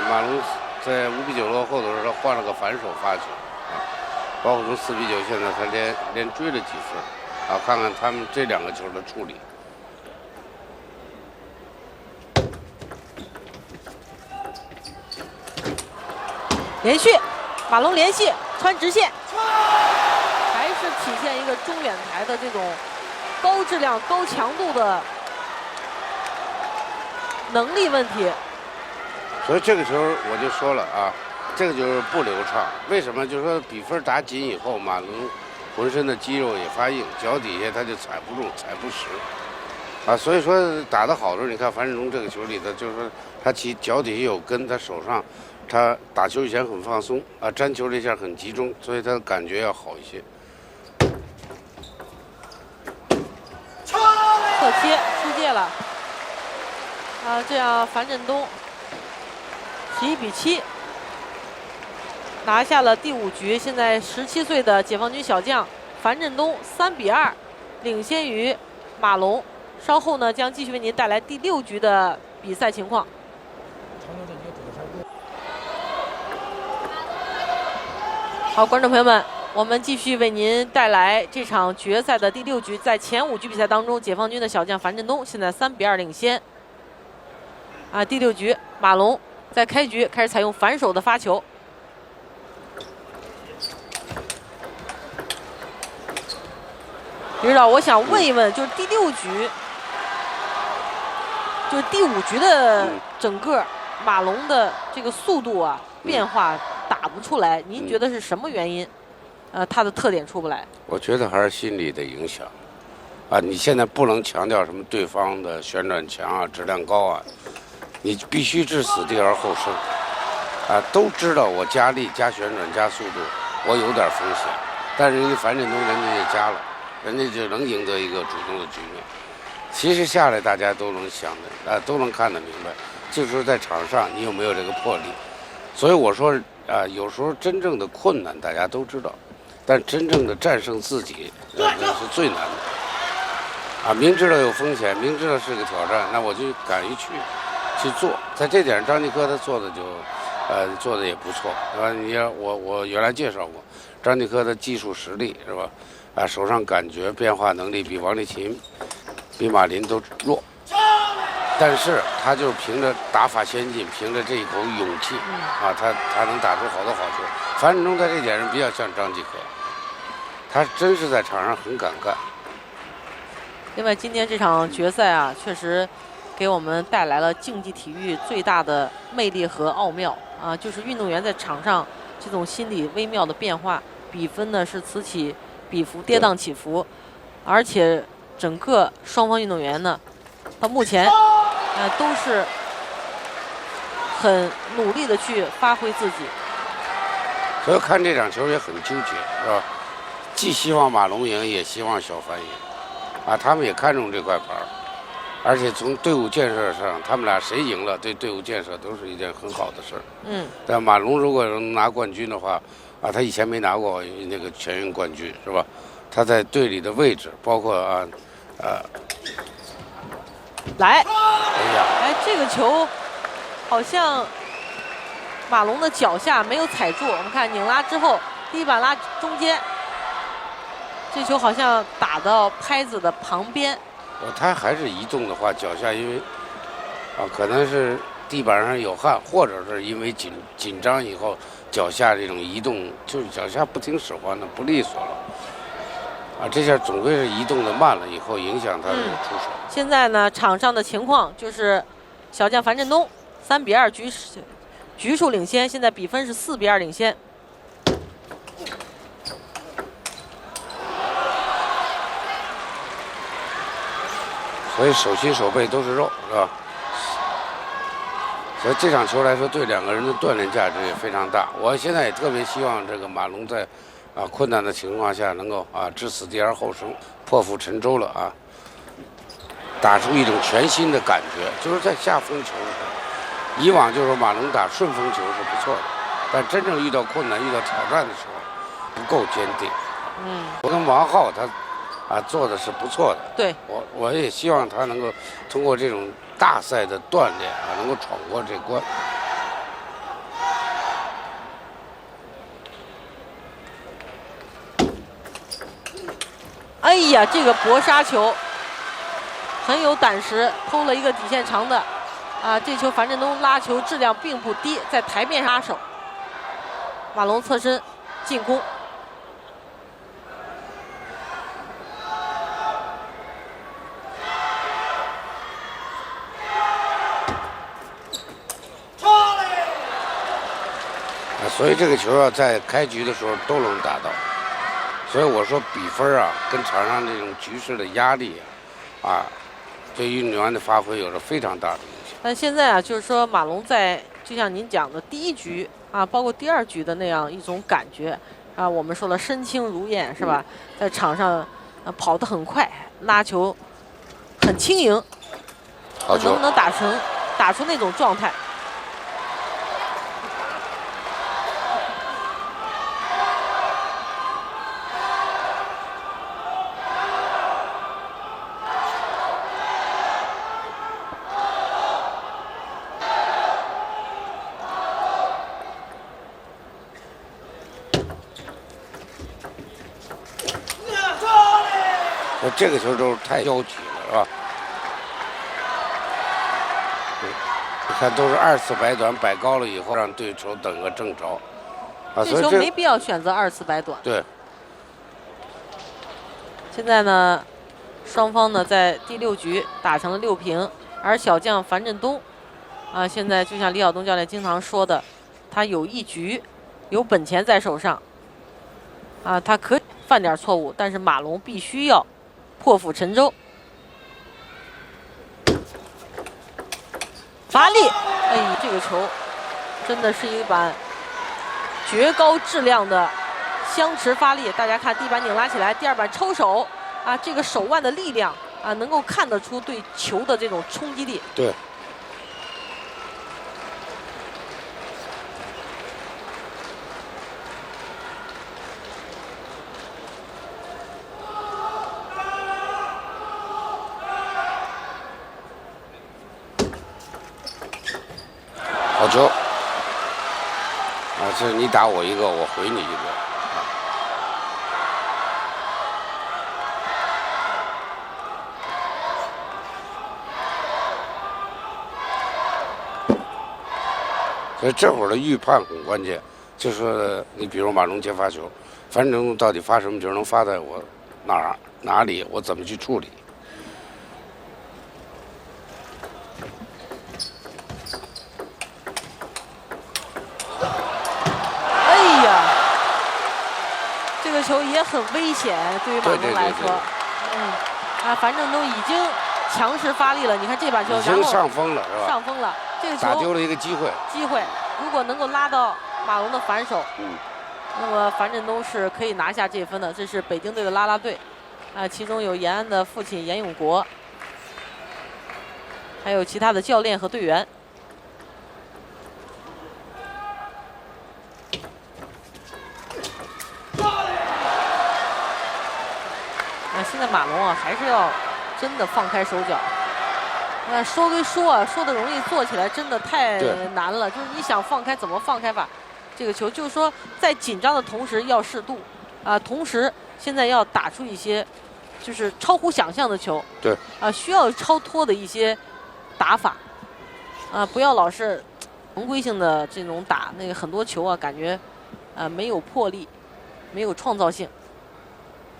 Speaker 2: 马龙在5比9落后的时候，他换了个反手发球，包括从4比9，现在他连追了几分，看看他们这2个球的处理。
Speaker 1: 连续，马龙连续穿直线，还是体现一个中远台的这种高质量、高强度的能力问题。
Speaker 2: 所以这个球我就说了啊，这个就是不流畅。为什么？就是说比分打紧以后，马龙浑身的肌肉也发硬，脚底下他就踩不住、踩不实。所以说打得好的时候，你看樊振东这个球里的，就是说他其脚底下有根，他手上他打球以前很放松粘球这下很集中，所以他的感觉要好一些。
Speaker 1: 侧切出界了，这样樊振东11比7拿下了第5局。现在17岁的解放军小将樊振东3比2领先于马龙。稍后呢，将继续为您带来第6局的比赛情况。好，观众朋友们，我们继续为您带来这场决赛的第6局。在前5局比赛当中，解放军的小将樊振东现在3比2领先。第6局，马龙在开局开始采用反手的发球。李指导，我想问一问，就是第6局，就是第5局的整个马龙的这个速度变化打不出来，您觉得是什么原因？他的特点出不来？我
Speaker 2: 觉得还是心理的影响。你现在不能强调什么对方的旋转强质量高你必须置死地而后生。都知道我加力、加旋转、加速度，我有点风险，但是人家樊振东人家也加了，人家就能赢得一个主动的局面。其实下来大家都能想的，都能看得明白，就是在场上你有没有这个魄力。所以我说有时候真正的困难大家都知道，但真正的战胜自己，那是最难的。明知道有风险，明知道是个挑战，那我就敢于去做。在这点上，张继科他做的做的也不错，是吧？你要我原来介绍过，张继科的技术实力是吧？手上感觉变化能力比王励勤、比马林都弱，但是他就是凭着打法先进，凭着这一口勇气他能打出好多好球。樊振东在这点上比较像张继科，他真是在场上很敢干。
Speaker 1: 另外，今天这场决赛确实给我们带来了竞技体育最大的魅力和奥妙就是运动员在场上这种心理微妙的变化，比分呢是此起彼伏、跌宕起伏，而且整个双方运动员呢，到目前都是很努力的去发挥自己。
Speaker 2: 所以看这场球也很纠结，是吧？既希望马龙赢，也希望小樊赢他们也看重这块牌，而且从队伍建设上，他们俩谁赢了，对队伍建设都是一件很好的事儿。但马龙如果能拿冠军的话他以前没拿过那个全运冠军，是吧？他在队里的位置，包括
Speaker 1: 来，这个球好像马龙的脚下没有踩住，我们看拧拉之后，第一板拉中间，这球好像打到拍子的旁边。
Speaker 2: 他还是移动的话，脚下因为可能是地板上有汗，或者是因为紧张以后脚下这种移动，就是脚下不听使唤的不利索了这下总归是移动的慢了以后，影响他的出手。
Speaker 1: 现在呢，场上的情况就是小将樊振东3比2局数领先，现在比分是4比2领先。
Speaker 2: 所以手心手背都是肉，是吧？所以这场球来说，对2个人的锻炼价值也非常大。我现在也特别希望这个马龙在困难的情况下能够置死地而后生，破釜沉舟了打出一种全新的感觉。就是在下风球的时候，以往就是说马龙打顺风球是不错的，但真正遇到困难、遇到挑战的时候不够坚定。我跟王浩他做的是不错的。
Speaker 1: 对，
Speaker 2: 我也希望他能够通过这种大赛的锻炼能够闯过这关。
Speaker 1: 哎呀，这个搏杀球很有胆识，偷了一个底线长的。这球樊振东拉球质量并不低，在台面上拉手。马龙侧身进攻。
Speaker 2: 所以这个球在开局的时候都能打到。所以我说比分跟场上这种局势的压力对运动员的发挥有着非常大的影响。
Speaker 1: 但现在就是说马龙在就像您讲的第一局包括第二局的那样一种感觉我们说了身轻如燕是吧？在场上跑得很快，拉球很轻盈，
Speaker 2: 好球，
Speaker 1: 能不能打出那种状态？
Speaker 2: 这个球都是太焦急了，是吧？你看，都是2次摆短，摆高了以后，让对手等个正着。
Speaker 1: 这球没必要选择2次摆短。
Speaker 2: 对。
Speaker 1: 现在呢，双方呢在第6局打成了6平，而小将樊振东现在就像李晓东教练经常说的，他有一局有本钱在手上他可以犯点错误，但是马龙必须要破釜沉舟。发力，哎，这个球真的是一板绝高质量的相持发力。大家看第一板拧拉起来，第2板抽手这个手腕的力量能够看得出对球的这种冲击力。
Speaker 2: 对。好球！这是你打我一个，我回你一个所以这会儿的预判很关键，就是你比如马龙接发球，樊振东到底发什么球，能发在我哪里，我怎么去处理。
Speaker 1: 球也很危险，对于马龙来说，樊振东已经强势发力了。你看这把球，
Speaker 2: 已经上风了，是吧？
Speaker 1: 上风了，这个球
Speaker 2: 打丢了一个机会。
Speaker 1: 如果能够拉到马龙的反手，那么樊振东是可以拿下这分的。这是北京队的啦啦队，其中有延安的父亲严永国，还有其他的教练和队员。现在马龙还是要真的放开手脚。说归说说的容易，做起来真的太难了。就是你想放开，怎么放开法？这个球就是说，在紧张的同时要适度同时现在要打出一些就是超乎想象的球。
Speaker 2: 对
Speaker 1: 需要超脱的一些打法不要老是常规性的这种打，那个很多球感觉没有魄力，没有创造性。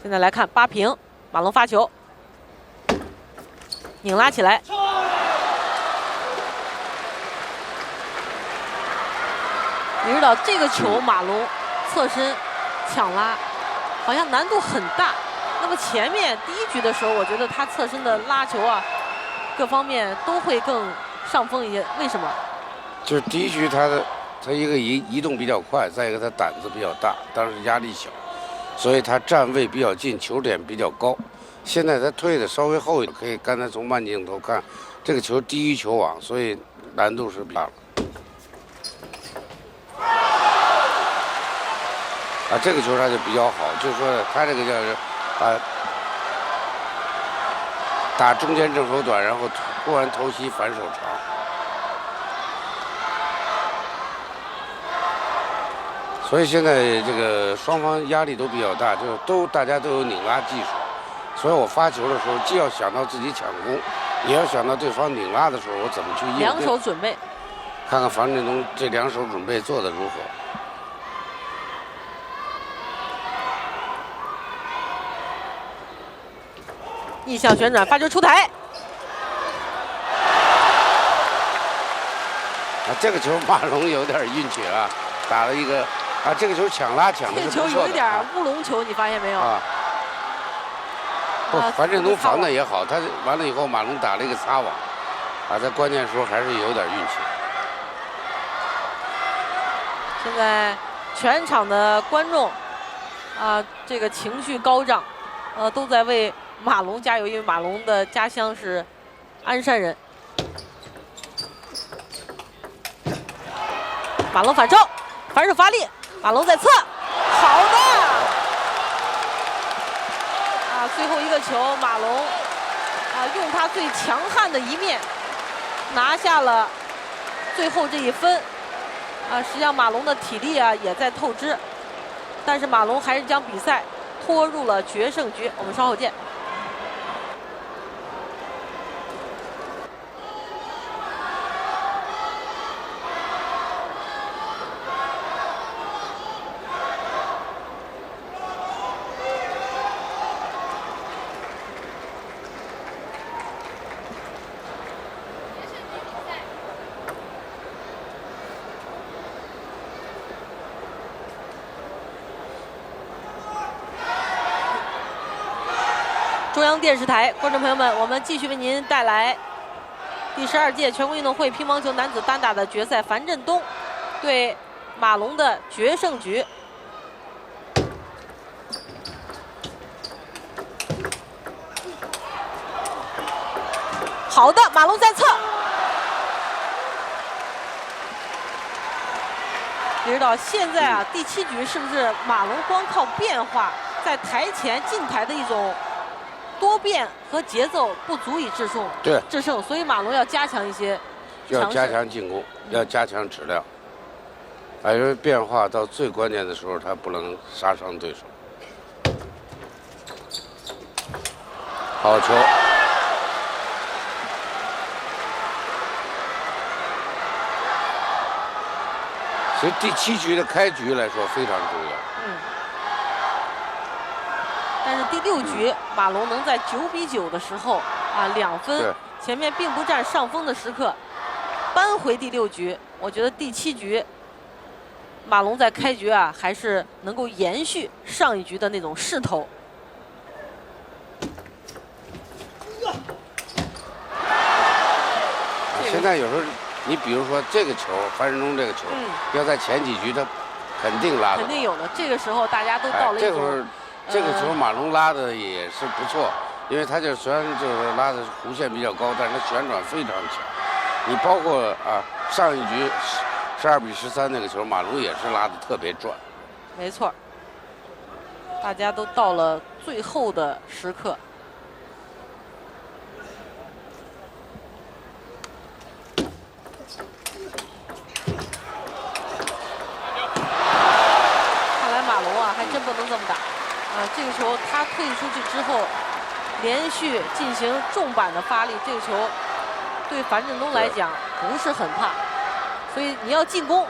Speaker 1: 现在来看8平。马龙发球，拧拉起来，你知道这个球马龙侧身抢拉，好像难度很大。那么前面第1局的时候，我觉得他侧身的拉球各方面都会更上风一些。为什么？
Speaker 2: 就是第1局他一个移动比较快，再一个他胆子比较大，当时压力小。所以他站位比较近，球点比较高。现在他退的稍微后一点，可以刚才从慢镜头看，这个球低于球网，所以难度是比较大了。这个球他就比较好，就是说他这个叫打中间正手短，然后突然投膝反手长。所以现在这个双方压力都比较大，就是大家都有拧拉技术，所以我发球的时候，既要想到自己抢攻，也要想到对方拧拉的时候我怎么去应对。
Speaker 1: 两手准备，
Speaker 2: 看看樊振东这两手准备做得如何。
Speaker 1: 逆向旋转，发球出台。
Speaker 2: 这个球马龙有点运气啊，打了一个这个球抢拉抢的是不错的。
Speaker 1: 这球有一点乌龙球，你发现没有？
Speaker 2: 不，樊振东防的也好，他完了以后马龙打了一个擦网，在关键时候还是有点运气。
Speaker 1: 现在全场的观众这个情绪高涨，都在为马龙加油，因为马龙的家乡是鞍山人。马龙反超，反手发力，马龙在侧，好的！最后一个球，马龙用他最强悍的一面拿下了最后这一分。实际上马龙的体力也在透支，但是马龙还是将比赛拖入了决胜局。我们稍后见。中央电视台观众朋友们，我们继续为您带来第12届全国运动会乒乓球男子单打的决赛，樊振东对马龙的决胜局。好的，马龙在侧。李指导，现在第7局是不是马龙光靠变化，在台前近台的一种多变和节奏不足以制胜，所以马龙要加强一些，
Speaker 2: 要加强进攻，要加强质量。因为变化到最关键的时候，他不能杀伤对手。好球！其实第7局的开局来说非常重要。
Speaker 1: 但是第6局，马龙能在9比9的时候2分前面并不占上风的时刻，扳回第6局。我觉得第7局，马龙在开局还是能够延续上一局的那种势头。
Speaker 2: 现在有时候，你比如说这个球，樊振东这个球，要在前几局他肯定拉的，
Speaker 1: 肯定有的。这个时候大家都到了一种。
Speaker 2: 这个球马龙拉的也是不错，因为他虽然就是拉的弧线比较高，但是他旋转非常强。你包括上一局12比13那个球，马龙也是拉的特别转。
Speaker 1: 没错，大家都到了最后的时刻。看来马龙还真不能这么打。这个球他退出去之后，连续进行重板的发力，这个球对樊振东来讲不是很怕，所以你要进攻，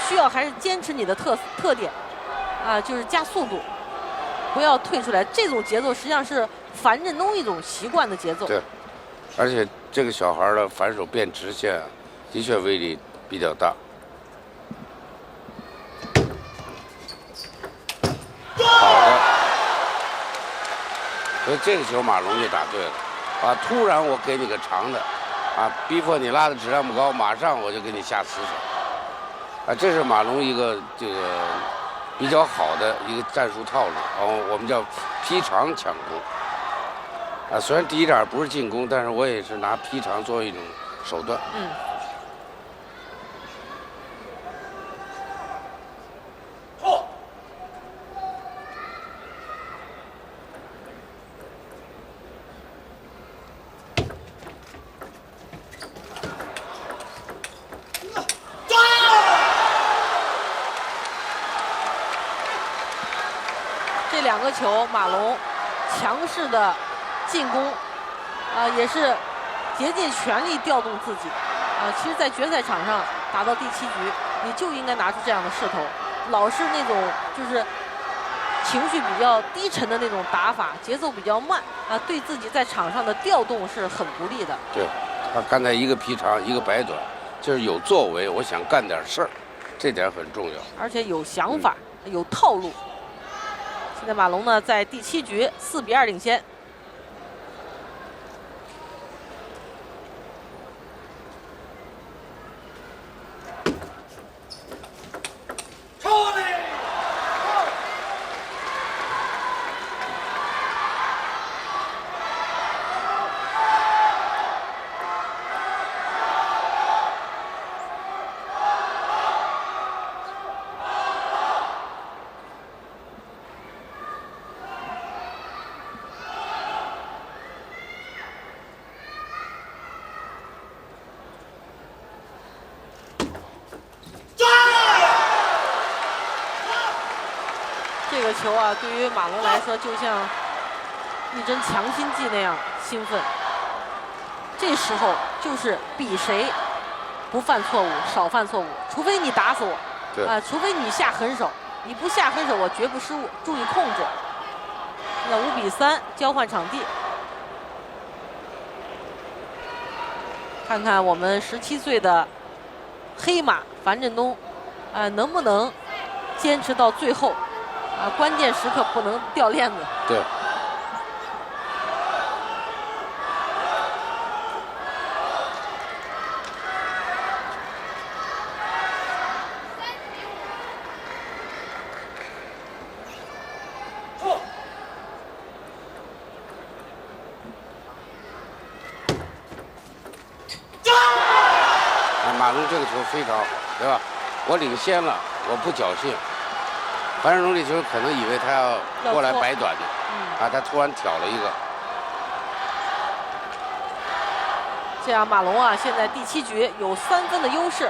Speaker 1: 需要还是坚持你的特点，就是加速度，不要退出来。这种节奏实际上是樊振东一种习惯的节奏。
Speaker 2: 对，而且这个小孩的反手变直线的确威力比较大。好的。所以这个球马龙就打对了，突然我给你个长的，逼迫你拉的质量不高，马上我就给你下死手，这是马龙一个这个比较好的一个战术套路，我们叫劈长抢攻，虽然第一点不是进攻，但是我也是拿劈长作为一种手段。
Speaker 1: 这2个球，马龙强势的进攻，也是竭尽全力调动自己。其实，在决赛场上打到第7局，你就应该拿出这样的势头，老是那种就是情绪比较低沉的那种打法，节奏比较慢对自己在场上的调动是很不利的。
Speaker 2: 对，他刚才一个劈长，一个摆短，就是有作为，我想干点事儿，这点很重要，
Speaker 1: 而且有想法，有套路。现在马龙呢，在第7局4比2领先。这个球对于马龙来说就像一针强心剂那样兴奋。这时候就是比谁不犯错误，少犯错误。除非你打死我，除非你下狠手，你不下狠手，我绝不失误。注意控制。现在5比3，交换场地。看看我们17岁的黑马樊振东，能不能坚持到最后？关键时刻不能掉链子。
Speaker 2: 对。马龙这个球非常好，对吧？我领先了，我不侥幸。樊振东这球可能以为他要过来摆短的，他突然挑了一个。
Speaker 1: 这样马龙现在第7局有3分的优势。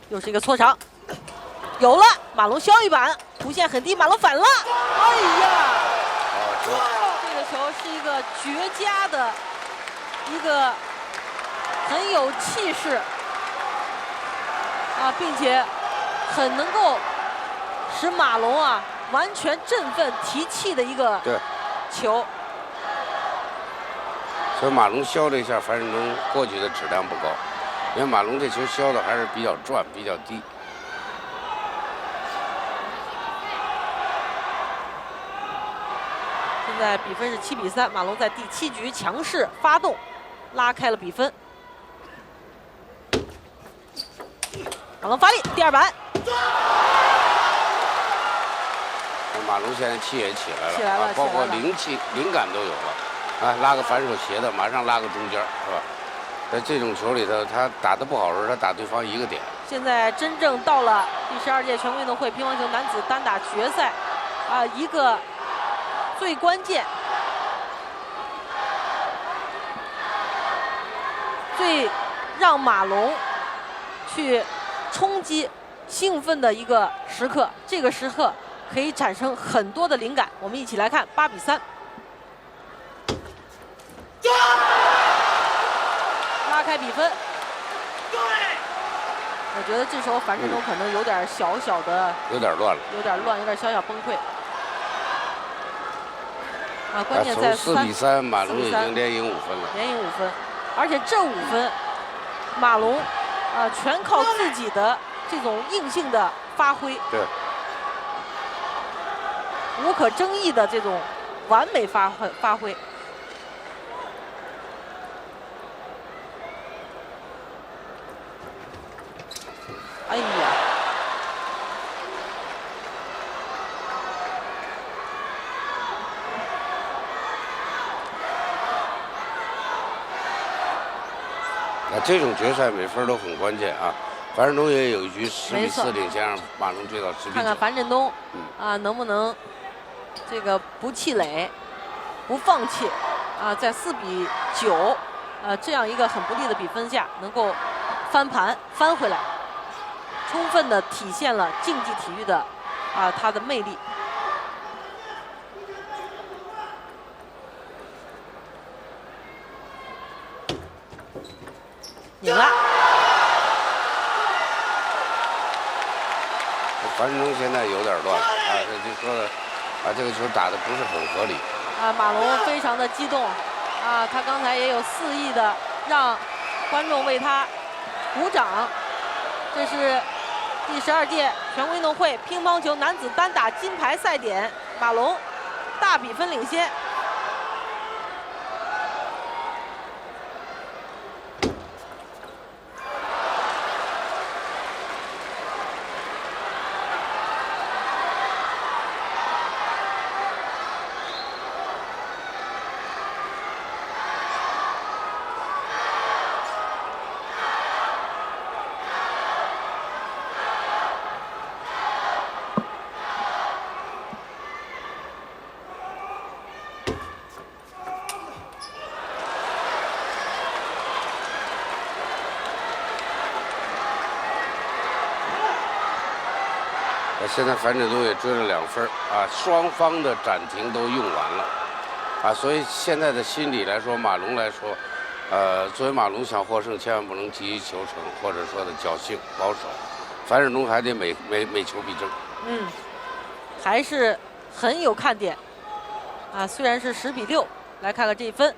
Speaker 1: 又是一个搓长，有了，马龙削一板，弧线很低，马龙反了，哎呀！这个球是一个绝佳的，一个很有气势并且很能够使马龙完全振奋提气的一个球。
Speaker 2: 所以马龙削了一下，樊振东过去的质量不高，因为马龙这球削的还是比较转，比较低。
Speaker 1: 现在比分是7比3，马龙在第7局强势发动，拉开了比分。马龙发力，第2板。
Speaker 2: 马龙现在气也起来了，
Speaker 1: 起来了，
Speaker 2: 包括灵感都有了，拉个反手斜的，马上拉个中间，是吧？在这种球里头，他打得不好的时候，他打对方一个点。
Speaker 1: 现在真正到了第12届全国运动会乒乓球男子单打决赛，一个最关键、最让马龙去冲击、兴奋的一个时刻。这个时刻可以产生很多的灵感。我们一起来看8比3。拉开比分。我觉得这时候樊振东可能有点小小的，
Speaker 2: 有点乱了，
Speaker 1: 有点乱，有点小小崩溃。关键在
Speaker 2: 4比3，马龙已经连赢5分了，
Speaker 1: 连赢5分，而且这5分，马龙全靠自己的这种硬性的发挥，
Speaker 2: 对，
Speaker 1: 无可争议的这种完美发挥。哎呀！
Speaker 2: 这种决赛每分都很关键啊。樊振东也有一局10比4领先，让马龙追到10比9。
Speaker 1: 看看樊振东能不能这个不气馁，不放弃在4比9这样一个很不利的比分下，能够翻盘翻回来，充分的体现了竞技体育的它的魅力。赢了。
Speaker 2: 樊振东现在有点乱就说的这个球打得不是很合理。
Speaker 1: 马龙非常的激动他刚才也有肆意的让观众为他鼓掌。这是第12届全国运动会乒乓球男子单打金牌赛点，马龙大比分领先。
Speaker 2: 现在樊振东也追了2分双方的暂停都用完了所以现在的心理来说，马龙来说，作为马龙想获胜，千万不能急于求成，或者说的侥幸保守。樊振东还得每球必争。
Speaker 1: 还是很有看点虽然是10比6，来看看这一分。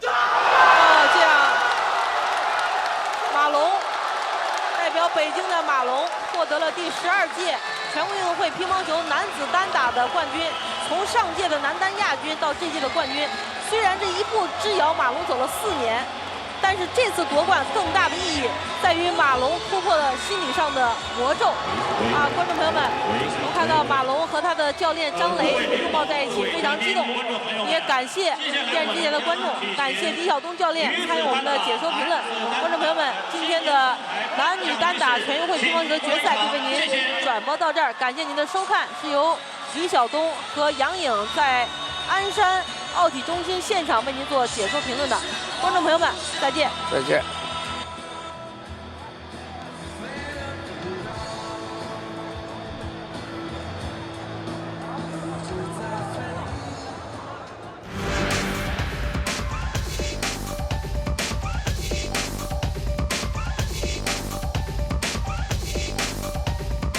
Speaker 1: 这样，马龙代表北京的马龙获得了第12届全国运动会乒乓球男子单打的冠军。从上届的男单亚军到这届的冠军，虽然这一步之遥马龙走了4年，但是这次夺冠更大的意义在于马龙突破了心理上的魔咒观众朋友们，我们看到马龙和他的教练张雷拥抱在一起，非常激动。也感谢电视机前的观众，感谢李晓东教练参与我们的解说评论。观众朋友们，今天的男女单打全运会乒乓球的决赛就为您转播到这儿，感谢您的收看，是由李晓东和杨颖在鞍山奥体中心现场为您做解说评论的。观众朋友们，再见。
Speaker 2: 再见。